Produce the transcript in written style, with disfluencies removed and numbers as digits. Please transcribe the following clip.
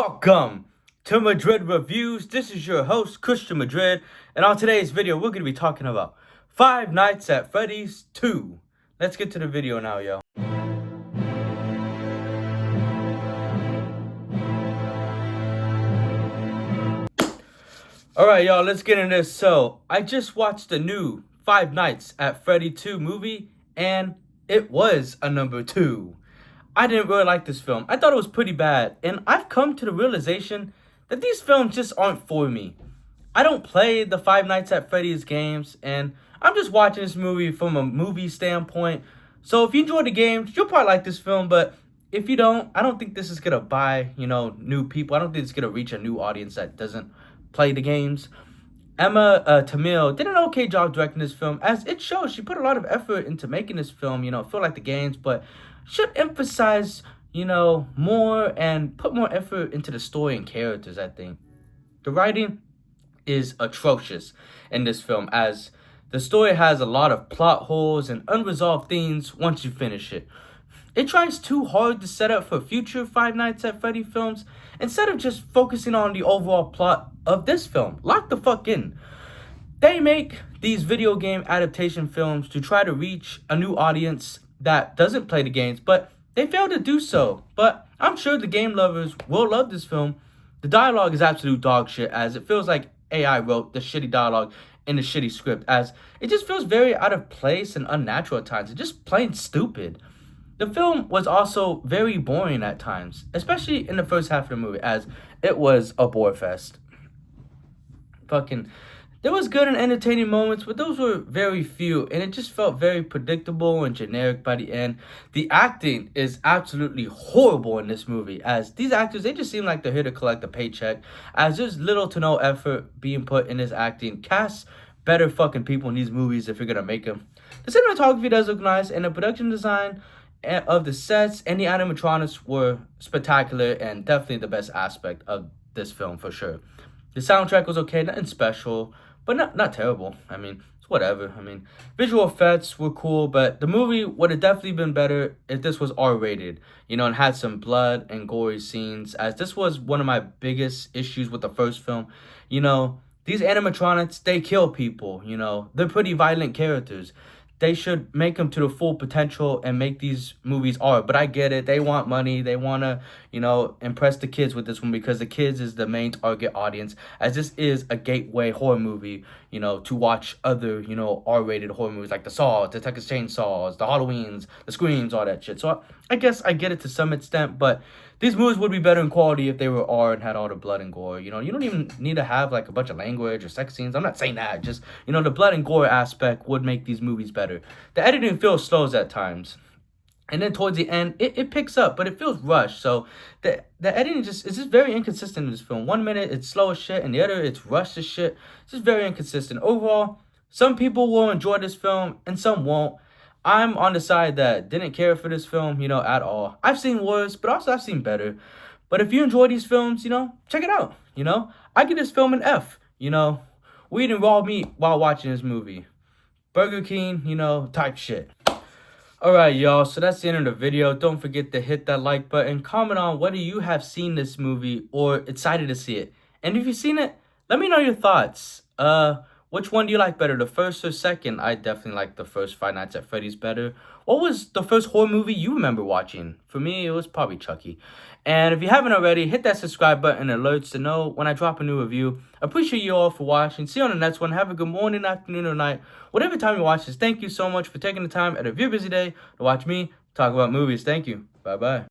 Welcome to Madrid Reviews. This is your host, Christian Madrid, and on today's video, we're going to be talking about Five Nights at Freddy's 2. Let's get to the video now, yo. Alright, y'all, let's get into this. So, I just watched the new Five Nights at Freddy 2 movie, and it was a number 2. I didn't really like this film. I thought it was pretty bad, and I've come to the realization that these films just aren't for me. I don't play the Five Nights at Freddy's games, and I'm just watching this movie from a movie standpoint. So if you enjoy the games, you'll probably like this film, but if you don't, I don't think this is gonna buy, new people. I don't think it's gonna reach a new audience that doesn't play the games. Emma Tamil did an okay job directing this film. As it shows, she put a lot of effort into making this film, feel like the games, but should emphasize, more and put more effort into the story and characters, I think. The writing is atrocious in this film, as the story has a lot of plot holes and unresolved themes once you finish it. It tries too hard to set up for future Five Nights at Freddy films instead of just focusing on the overall plot of this film. Lock the fuck in. They make these video game adaptation films to try to reach a new audience that doesn't play the games, but they fail to do so. But I'm sure the game lovers will love this film. The dialogue is absolute dog shit, as it feels like AI wrote the shitty dialogue in the shitty script, as it just feels very out of place and unnatural at times. It's just plain stupid. The film was also very boring at times, especially in the first half of the movie, as it was a bore fest. There was good and entertaining moments, but those were very few, and it just felt very predictable and generic by the end. The acting is absolutely horrible in this movie, as these actors, they just seem like they're here to collect a paycheck, as there's little to no effort being put in this acting. Cast better fucking people in these movies if you're gonna make them. The cinematography does look nice, and the production design of the sets and the animatronics were spectacular and definitely the best aspect of this film for sure. The soundtrack was okay, nothing special, but not terrible. It's whatever. Visual effects were cool, but the movie would have definitely been better if this was R-rated, and had some blood and gory scenes, as this was one of my biggest issues with the first film. These animatronics, they kill people, they're pretty violent characters. They should make them to the full potential and make these movies R. But I get it. They want money. They want to, impress the kids with this one, because the kids is the main target audience, as this is a gateway horror movie, to watch other, R-rated horror movies like the Saws, the Texas Chainsaws, the Halloweens, the Screams, all that shit. So I guess I get it to some extent, but these movies would be better in quality if they were R and had all the blood and gore. You don't even need to have like a bunch of language or sex scenes. I'm not saying that. Just, the blood and gore aspect would make these movies better. The editing feels slow at times. And then towards the end, it picks up, but it feels rushed. So the editing is just very inconsistent in this film. 1 minute it's slow as shit, and the other it's rushed as shit. It's just very inconsistent. Overall, some people will enjoy this film and some won't. I'm on the side that didn't care for this film, at all. I've seen worse, but also I've seen better. But if you enjoy these films, check it out, I give this film an F, We eating raw meat while watching this movie. Burger King, type shit. Alright, y'all, so that's the end of the video. Don't forget to hit that like button. Comment on whether you have seen this movie or excited to see it. And if you've seen it, let me know your thoughts. Which one do you like better, the first or second? I definitely like the first Five Nights at Freddy's better. What was the first horror movie you remember watching? For me, it was probably Chucky. And if you haven't already, hit that subscribe button and alerts to know when I drop a new review. Appreciate you all for watching. See you on the next one. Have a good morning, afternoon, or night. Whatever time you watch this, thank you so much for taking the time out of your busy day to watch me talk about movies. Thank you. Bye-bye.